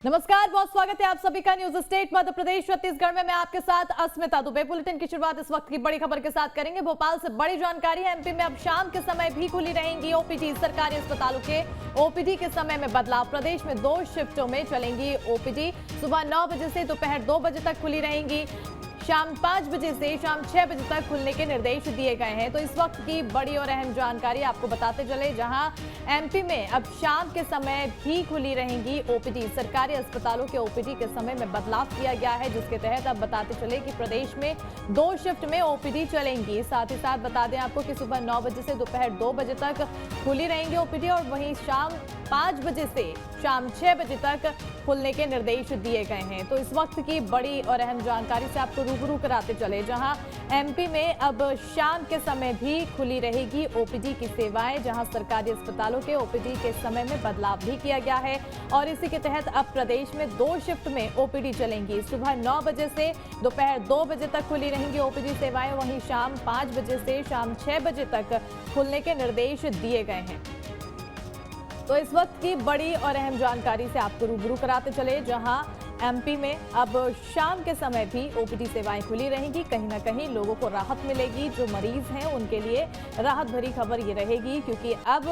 नमस्कार, बहुत स्वागत है आप सभी का न्यूज स्टेट मध्य प्रदेश छत्तीसगढ़ में। मैं आपके साथ अस्मिता दुबे। बुलेटिन की शुरुआत इस वक्त की बड़ी खबर के साथ करेंगे। भोपाल से बड़ी जानकारी है। एमपी में अब शाम के समय भी खुली रहेंगी ओपीडी। सरकारी अस्पतालों के ओपीडी के समय में बदलाव। प्रदेश में 2 शिफ्टों में चलेंगी ओपीडी। सुबह 9 बजे से दोपहर 2 बजे तक खुली रहेंगी। शाम 5 बजे से शाम 6 बजे तक खुलने के निर्देश दिए गए हैं। तो इस वक्त की बड़ी और अहम जानकारी आपको बताते चले, जहां एमपी में अब शाम के समय भी खुली रहेंगी ओपीडी। सरकारी अस्पतालों के ओपीडी के समय में बदलाव किया गया है, जिसके तहत अब बताते चले कि प्रदेश में 2 शिफ्ट में ओपीडी चलेंगी। साथ ही साथ बता दें आपको कि सुबह 9 बजे से दोपहर 2 बजे तक खुली रहेंगी ओपीडी और वहीं शाम 5 बजे से शाम 6 बजे तक खुलने के निर्देश दिए गए हैं। तो इस वक्त की बड़ी और अहम जानकारी से आपको रूबरू कराते चले, जहां एमपी में अब शाम के समय भी खुली रहेगी ओपीडी की सेवाएं, जहां सरकारी अस्पतालों के ओपीडी के समय में बदलाव भी किया गया है। और इसी के तहत अब प्रदेश में 2 शिफ्ट में ओपीडी चलेंगी। सुबह 9 बजे से दोपहर 2 बजे तक खुली रहेंगी ओपीडी सेवाएं, वहीं शाम 5 बजे से शाम 6 बजे तक खुलने के निर्देश दिए गए हैं। तो इस वक्त की बड़ी और अहम जानकारी से आपको रूबरू कराते चले, जहां एमपी में अब शाम के समय भी ओपीडी सेवाएं खुली रहेंगी। कहीं ना कहीं लोगों को राहत मिलेगी। जो मरीज हैं उनके लिए राहत भरी खबर ये रहेगी, क्योंकि अब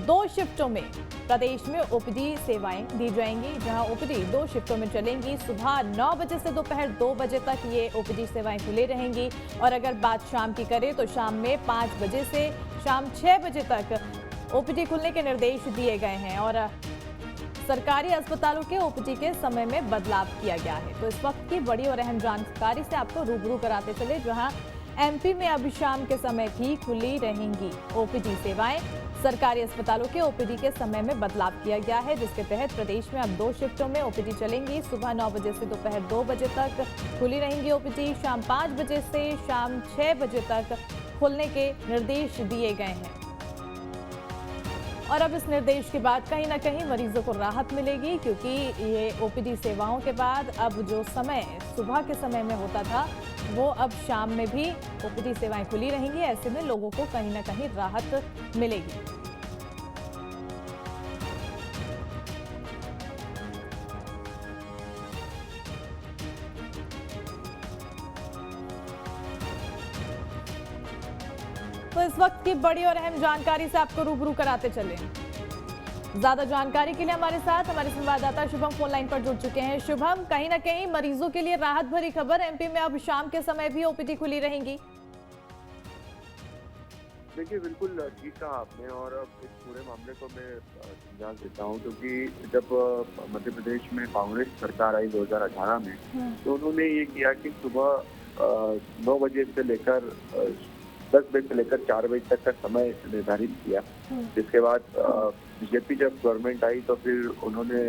2 शिफ्टों में प्रदेश में ओपीडी सेवाएं दी जाएंगी, जहां ओपीडी 2 शिफ्टों में चलेंगी। सुबह 9 बजे से दोपहर 2 बजे तक ये ओपीडी सेवाएं खुली रहेंगी। और अगर बात शाम की करें तो शाम में 5 बजे से शाम 6 बजे तक ओपीडी खुलने के निर्देश दिए गए हैं और सरकारी अस्पतालों के ओपीडी के समय में बदलाव किया गया है। तो इस वक्त की बड़ी और अहम जानकारी से आपको रूबरू कराते चले, जहां एमपी में अब शाम के समय भी खुली रहेंगी ओपीडी सेवाएं। सरकारी अस्पतालों के ओपीडी के समय में बदलाव किया गया है, जिसके तहत प्रदेश में अब 2 शिफ्टों में ओपीडी चलेंगी। सुबह 9 बजे से दोपहर 2 बजे तक खुली रहेंगी ओपीडी। शाम 5 बजे से शाम 6 बजे तक खुलने के निर्देश दिए गए हैं। और अब इस निर्देश के बाद कहीं ना कहीं मरीजों को राहत मिलेगी, क्योंकि ये ओपीडी सेवाओं के बाद अब जो समय सुबह के समय में होता था, वो अब शाम में भी ओपीडी सेवाएं खुली रहेंगी। ऐसे में लोगों को कहीं ना कहीं राहत मिलेगी। तो इस वक्त की बड़ी और अहम जानकारी से आपको रूबरू कराते चले। ज्यादा जानकारी के लिए हमारे साथ हमारे संवाददाता शुभम फोन लाइन पर जुड़ चुके हैं। शुभम, कहीं ना कहीं मरीजों के लिए राहत भरी खबर, एमपी में अब शाम के समय भी ओपीडी खुली रहेंगी। देखिए, बिल्कुल ठीक कहा आपने और इस पूरे मामले को मैं समझा देता हूँ, क्योंकि जब मध्य प्रदेश में कांग्रेस सरकार आई 2018 में, तो उन्होंने ये किया कि सुबह 9 बजे से लेकर 10 बजे से लेकर 4 बजे तक का समय निर्धारित किया। जिसके बाद बीजेपी जब गवर्नमेंट आई तो फिर उन्होंने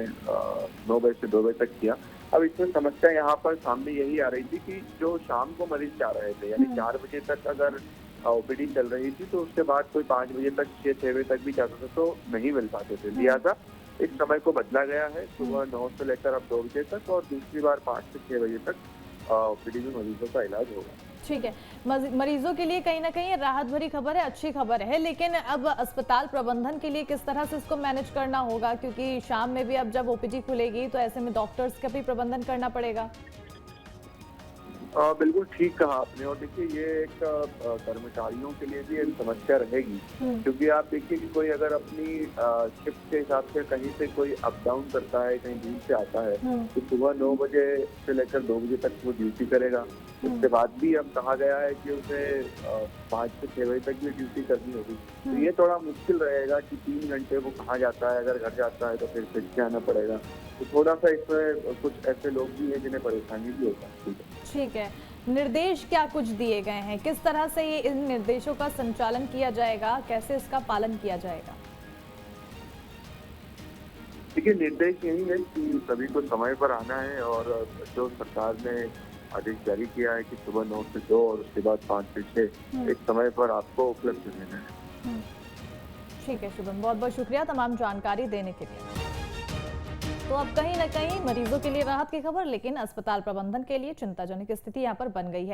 9 बजे से 2 बजे तक किया। अब इसमें समस्या यहाँ पर सामने यही आ रही थी कि जो शाम को मरीज जा रहे थे, यानी 4 बजे तक अगर ओपीडी चल रही थी, तो उसके बाद कोई 5 बजे तक 6 बजे तक भी जाता था तो नहीं मिल पाते थे। लिहाजा इस समय को बदला गया है, सुबह 9 से लेकर अब 2 बजे तक और दूसरी बार 5 से 6 बजे तक ओपीडी में मरीजों का इलाज होगा। ठीक है, मरीजों के लिए कहीं ना कहीं राहत भरी खबर है, अच्छी खबर है। लेकिन अब अस्पताल प्रबंधन के लिए किस तरह से इसको मैनेज करना होगा, क्योंकि शाम में भी अब जब ओपीडी खुलेगी तो ऐसे में डॉक्टर्स का भी प्रबंधन करना पड़ेगा। बिल्कुल ठीक कहा आपने। और देखिए, ये एक कर्मचारियों के लिए भी एक समस्या रहेगी, क्योंकि आप देखिए कि कोई अगर अपनी शिफ्ट के हिसाब से कहीं से कोई अप डाउन करता है, कहीं दूर से आता है, तो सुबह 9 बजे से लेकर 2 बजे तक वो ड्यूटी करेगा। उसके बाद भी अब कहा गया है कि उसे 5 से 6 बजे तक भी ड्यूटी करनी होगी। तो ये थोड़ा मुश्किल रहेगा कि 3 घंटे वो कहाँ जाता है, अगर घर जाता है तो फिर से आना पड़ेगा। तो थोड़ा सा इसमें कुछ ऐसे लोग भी हैं जिन्हें परेशानी भी हो सकती है। ठीक है, निर्देश क्या कुछ दिए गए हैं, किस तरह से ये इन निर्देशों का संचालन किया जाएगा, कैसे इसका पालन किया जाएगा? देखिए, निर्देश यही है कि सभी को समय पर आना है और जो सरकार ने आदेश जारी किया है कि सुबह 9 से 2 और उसके बाद 5 से 6 एक समय पर आपको उपलब्ध रहना है। ठीक है शुभम, बहुत बहुत शुक्रिया तमाम जानकारी देने के लिए। तो अब कहीं ना कहीं मरीजों के लिए राहत की खबर, लेकिन अस्पताल प्रबंधन के लिए चिंताजनक स्थिति यहाँ पर बन गई है।